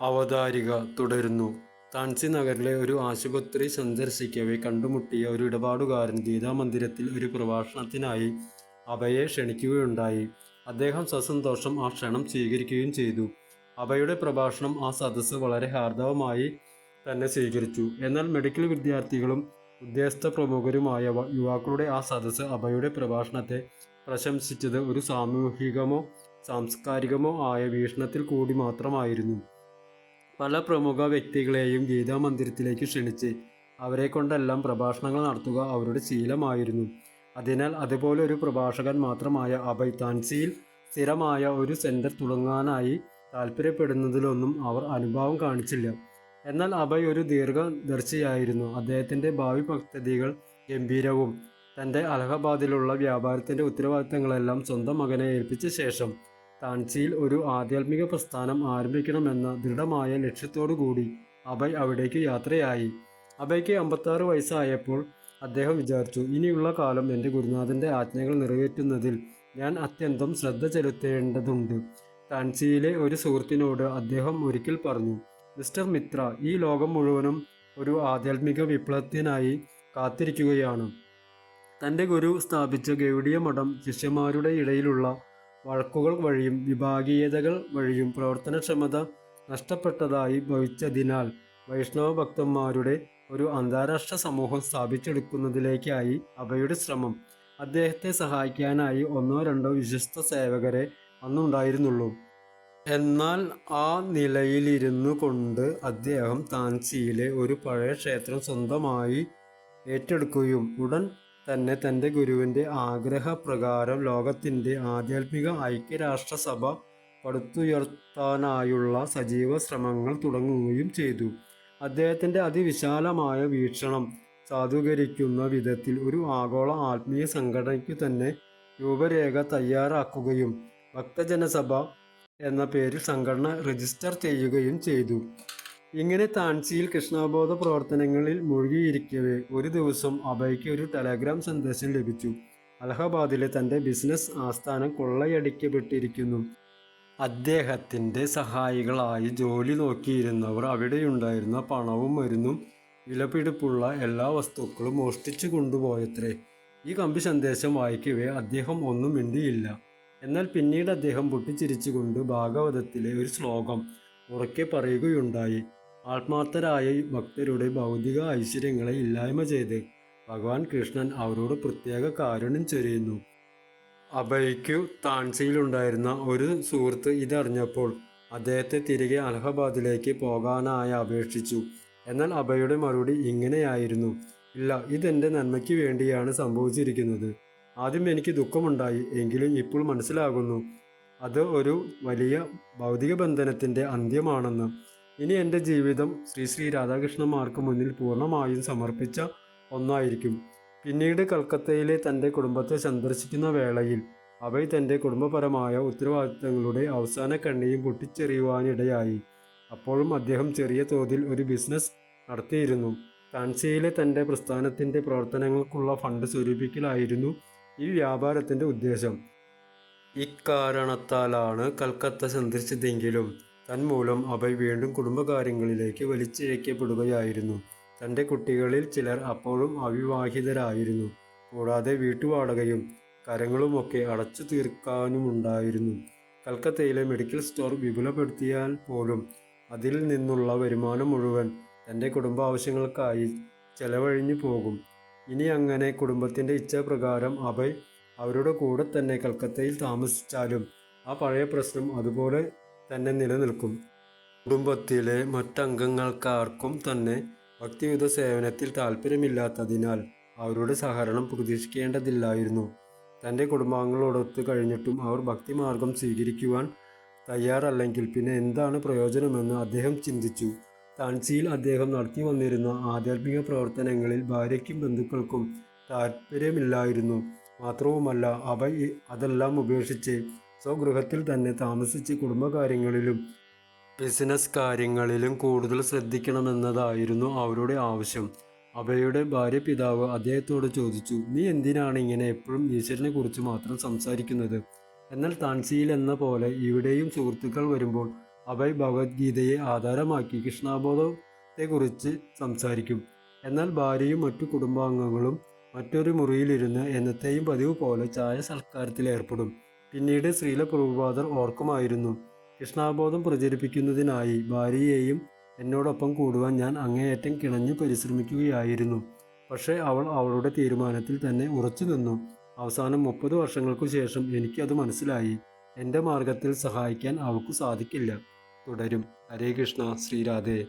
അവതാരിക തുടരുന്നു. താൻസി നഗറിലെ ഒരു ആശുപത്രി സന്ദർശിക്കവേ കണ്ടുമുട്ടിയ ഒരു ഇടപാടുകാരൻ ഗീതാമന്ദിരത്തിൽ ഒരു പ്രഭാഷണത്തിനായി അഭയെ ക്ഷണിക്കുകയുണ്ടായി. അദ്ദേഹം സസന്തോഷം ആ ക്ഷണം സ്വീകരിക്കുകയും ചെയ്തു. അഭയുടെ പ്രഭാഷണം ആ സദസ്സ് വളരെ ഹാർദവമായി തന്നെ സ്വീകരിച്ചു. എന്നാൽ മെഡിക്കൽ വിദ്യാർത്ഥികളും ഉദ്യോഗസ്ഥ പ്രമുഖരുമായ യുവാക്കളുടെ ആ സദസ്സ് അഭയുടെ പ്രഭാഷണത്തെ പ്രശംസിച്ചത് ഒരു സാമൂഹികമോ സാംസ്കാരികമോ ആയ വീക്ഷണത്തിൽ കൂടി മാത്രമായിരുന്നു. പല പ്രമുഖ വ്യക്തികളെയും ഗീതാമന്ദിരത്തിലേക്ക് ക്ഷണിച്ച് അവരെ കൊണ്ടെല്ലാം പ്രഭാഷണങ്ങൾ നടത്തുക അവരുടെ ശീലമായിരുന്നു. അതിനാൽ അതുപോലെ ഒരു പ്രഭാഷകൻ മാത്രമായ അഭയ് താൻസിയിൽ സ്ഥിരമായ ഒരു സെന്റർ തുടങ്ങാനായി താല്പര്യപ്പെടുന്നതിലൊന്നും അവർ അനുഭാവം കാണിച്ചില്ല. എന്നാൽ അഭയ് ഒരു ദീർഘദർശിയായിരുന്നു. അദ്ദേഹത്തിൻ്റെ ഭാവി പദ്ധതികൾ ഗംഭീരവും. തൻ്റെ അലഹബാദിലുള്ള വ്യാപാരത്തിൻ്റെ ഉത്തരവാദിത്തങ്ങളെല്ലാം സ്വന്തം മകനെ ഏൽപ്പിച്ച ശേഷം താൻസിയിൽ ഒരു ആധ്യാത്മിക പ്രസ്ഥാനം ആരംഭിക്കണമെന്ന ദൃഢമായ ലക്ഷ്യത്തോടുകൂടി അഭയ് അവിടേക്ക് യാത്രയായി. അഭയ്ക്ക് 56 വയസ്സായപ്പോൾ അദ്ദേഹം വിചാരിച്ചു, ഇനിയുള്ള കാലം എൻ്റെ ഗുരുനാഥൻ്റെ ആജ്ഞകൾ നിറവേറ്റുന്നതിൽ ഞാൻ അത്യന്തം ശ്രദ്ധ ചെലുത്തേണ്ടതുണ്ട്. താൻസിയിലെ ഒരു സുഹൃത്തിനോട് അദ്ദേഹം ഒരിക്കൽ പറഞ്ഞു, മിസ്റ്റർ മിത്ര, ഈ ലോകം മുഴുവനും ഒരു ആധ്യാത്മിക വിപ്ലവത്തിനായി കാത്തിരിക്കുകയാണ്. തൻ്റെ ഗുരു സ്ഥാപിച്ച ഗൗഡിയ മഠം ശിഷ്യന്മാരുടെ ഇടയിലുള്ള വഴക്കുകൾ വഴിയും വിഭാഗീയതകൾ വഴിയും പ്രവർത്തനക്ഷമത നഷ്ടപ്പെട്ടതായി ഭവിച്ചതിനാൽ വൈഷ്ണവ ഭക്തന്മാരുടെ ഒരു അന്താരാഷ്ട്ര സമൂഹം സ്ഥാപിച്ചെടുക്കുന്നതിലേക്കായി അഭയുടെ ശ്രമം. അദ്ദേഹത്തെ സഹായിക്കാനായി 1-2 വിശ്വസ്ത സേവകരെ അന്നുണ്ടായിരുന്നുള്ളൂ. എന്നാൽ ആ നിലയിലിരുന്നു കൊണ്ട് അദ്ദേഹം താൻസിയിലെ ഒരു പഴയ ക്ഷേത്രം സ്വന്തമായി ഏറ്റെടുക്കുകയും ഉടൻ തന്നെ തൻ്റെ ഗുരുവിൻ്റെ ആഗ്രഹപ്രകാരം ലോകത്തിൻ്റെ ആധ്യാത്മിക ഐക്യരാഷ്ട്രസഭ പടുത്തുയർത്താനായുള്ള സജീവ ശ്രമങ്ങൾ തുടങ്ങുകയും ചെയ്തു. അദ്ദേഹത്തിൻ്റെ അതിവിശാലമായ വീക്ഷണം സാധൂകരിക്കുന്ന വിധത്തിൽ ഒരു ആഗോള ആത്മീയ സംഘടനയ്ക്കു തന്നെ രൂപരേഖ തയ്യാറാക്കുകയും ഭക്തജനസഭ എന്ന പേരിൽ സംഘടന രജിസ്റ്റർ ചെയ്യുകയും ചെയ്തു. ഇങ്ങനെ താൻസിയിൽ കൃഷ്ണബോധ പ്രവർത്തനങ്ങളിൽ മുഴുകിയിരിക്കവേ ഒരു ദിവസം അഭയ്ക്ക് ഒരു ടെലഗ്രാം സന്ദേശം ലഭിച്ചു. അലഹബാദിലെ തൻ്റെ ബിസിനസ് ആസ്ഥാനം കൊള്ളയടിക്കപ്പെട്ടിരിക്കുന്നു. അദ്ദേഹത്തിൻ്റെ സഹായികളായി ജോലി നോക്കിയിരുന്നവർ അവിടെയുണ്ടായിരുന്ന പണവും മരുന്നും വിലപിടിപ്പുള്ള എല്ലാ വസ്തുക്കളും മോഷ്ടിച്ചു കൊണ്ടുപോയത്രേ. ഈ കമ്പി സന്ദേശം വായിക്കവേ അദ്ദേഹം ഒന്നും മിണ്ടിയില്ല. എന്നാൽ പിന്നീട് അദ്ദേഹം പൊട്ടിച്ചിരിച്ചുകൊണ്ട് ഭാഗവതത്തിലെ ഒരു ശ്ലോകം ഉറക്കെ പറയുകയുണ്ടായി. ആത്മാർത്ഥരായ ഭക്തരുടെ ഭൗതിക ഐശ്വര്യങ്ങളെ ഇല്ലായ്മ ചെയ്ത് ഭഗവാൻ കൃഷ്ണൻ അവരോട് പ്രത്യേക കാരുണ്യം ചൊരിയുന്നു. അഭയ്ക്കു താൻസിയിലുണ്ടായിരുന്ന ഒരു സുഹൃത്ത് ഇതറിഞ്ഞപ്പോൾ അദ്ദേഹത്തെ തിരികെ അലഹബാദിലേക്ക് പോകാനായി അപേക്ഷിച്ചു. എന്നാൽ അഭയുടെ മറുപടി ഇങ്ങനെയായിരുന്നു, ഇല്ല, ഇതെൻ്റെ നന്മയ്ക്ക് വേണ്ടിയാണ് സംഭവിച്ചിരിക്കുന്നത്. ആദ്യം എനിക്ക് ദുഃഖമുണ്ടായി, എങ്കിലും ഇപ്പോൾ മനസ്സിലാകുന്നു അത് ഒരു വലിയ ഭൗതിക ബന്ധനത്തിൻ്റെ അന്ത്യമാണെന്ന്. ഇനി എൻ്റെ ജീവിതം ശ്രീ രാധാകൃഷ്ണന്മാർക്ക് മുന്നിൽ പൂർണ്ണമായും സമർപ്പിച്ച ഒന്നായിരിക്കും. പിന്നീട് കൽക്കത്തയിലെ തൻ്റെ കുടുംബത്തെ സന്ദർശിക്കുന്ന വേളയിൽ അഭയ് തൻ്റെ കുടുംബപരമായ ഉത്തരവാദിത്തങ്ങളുടെ അവസാന കണ്ണിയും പൊട്ടിച്ചെറിയുവാനിടയായി. അപ്പോഴും അദ്ദേഹം ചെറിയ തോതിൽ ഒരു ബിസിനസ് നടത്തിയിരുന്നു. താൻസിയിലെ തൻ്റെ പ്രസ്ഥാനത്തിൻ്റെ പ്രവർത്തനങ്ങൾക്കുള്ള ഫണ്ട് സ്വരൂപിക്കലായിരുന്നു ഈ വ്യാപാരത്തിൻ്റെ ഉദ്ദേശം. ഇക്കാരണത്താലാണ് കൽക്കത്ത സന്ദർശിച്ചതെങ്കിലും തന്മൂലം അഭയ് വീണ്ടും കുടുംബകാര്യങ്ങളിലേക്ക് വലിച്ചിഴക്കപ്പെടുകയായിരുന്നു. തൻ്റെ കുട്ടികളിൽ ചിലർ അപ്പോഴും അവിവാഹിതരായിരുന്നു. കൂടാതെ വീട്ടുവാടകയും കരങ്ങളുമൊക്കെ അടച്ചു തീർക്കാനുമുണ്ടായിരുന്നു. കൽക്കത്തയിലെ മെഡിക്കൽ സ്റ്റോർ വിപുലപ്പെടുത്തിയാൽ പോലും അതിൽ നിന്നുള്ള വരുമാനം മുഴുവൻ തൻ്റെ കുടുംബാവശ്യങ്ങൾക്കായി ചെലവഴിഞ്ഞു പോകും. ഇനി അങ്ങനെ കുടുംബത്തിൻ്റെ ഇച്ഛാപ്രകാരം അഭയ് അവരുടെ കൂടെ തന്നെ കൽക്കത്തയിൽ താമസിച്ചാലും ആ പഴയ പ്രശ്നം അതുപോലെ തന്നെ നിലനിൽക്കും. കുടുംബത്തിലെ മറ്റംഗങ്ങൾക്കാർക്കും തന്നെ ഭക്തിയുത സേവനത്തിൽ താല്പര്യമില്ലാത്തതിനാൽ അവരുടെ സഹകരണം പ്രതീക്ഷിക്കേണ്ടതില്ലായിരുന്നു. തൻ്റെ കുടുംബാംഗങ്ങളോടൊത്ത് കഴിഞ്ഞിട്ടും അവർ ഭക്തിമാർഗം സ്വീകരിക്കുവാൻ തയ്യാറല്ലെങ്കിൽ പിന്നെ എന്താണ് പ്രയോജനമെന്ന് അദ്ദേഹം ചിന്തിച്ചു. താൻസിയിൽ അദ്ദേഹം നടത്തി വന്നിരുന്ന ആധ്യാത്മിക പ്രവർത്തനങ്ങളിൽ ഭാര്യയ്ക്കും ബന്ധുക്കൾക്കും താല്പര്യമില്ലായിരുന്നു. മാത്രവുമല്ല, അഭയ് അതെല്ലാം ഉപേക്ഷിച്ച് സ്വഗൃഹത്തിൽ തന്നെ താമസിച്ച് കുടുംബകാര്യങ്ങളിലും ബിസിനസ് കാര്യങ്ങളിലും കൂടുതൽ ശ്രദ്ധിക്കണമെന്നതായിരുന്നു അവരുടെ ആവശ്യം. അഭയുടെ ഭാര്യ പിതാവ് അദ്ദേഹത്തോട് ചോദിച്ചു, നീ എന്തിനാണ് ഇങ്ങനെ എപ്പോഴും ഈശ്വരനെ കുറിച്ച് മാത്രം സംസാരിക്കുന്നത്? എന്നാൽ താൻസിയിൽ എന്ന പോലെ ഇവിടെയും സുഹൃത്തുക്കൾ വരുമ്പോൾ അഭയ് ഭഗവത്ഗീതയെ ആധാരമാക്കി കൃഷ്ണാബോധത്തെക്കുറിച്ച് സംസാരിക്കും. എന്നാൽ ഭാര്യയും മറ്റു കുടുംബാംഗങ്ങളും മറ്റൊരു മുറിയിലിരുന്ന് എന്നത്തെയും പതിവ് പോലെ ചായ സൽക്കാരത്തിൽ ഏർപ്പെടും. പിന്നീട് ശ്രീല പ്രഭുപാദർ ഓർക്കുമായിരുന്നു, കൃഷ്ണാബോധം പ്രചരിപ്പിക്കുന്നതിനായി ഭാര്യയെയും എന്നോടൊപ്പം കൂടുവാൻ ഞാൻ അങ്ങേയറ്റം കിണഞ്ഞു പരിശ്രമിക്കുകയായിരുന്നു. പക്ഷേ അവൾ അവളുടെ തീരുമാനത്തിൽ തന്നെ ഉറച്ചു നിന്നു. അവസാനം 30 വർഷങ്ങൾക്കു ശേഷം എനിക്കത് മനസ്സിലായി. എൻ്റെ മാർഗത്തിൽ സഹായിക്കാൻ അവൾക്കു സാധിക്കില്ല. തുടരും. ഹരേ കൃഷ്ണ. ശ്രീരാധേ.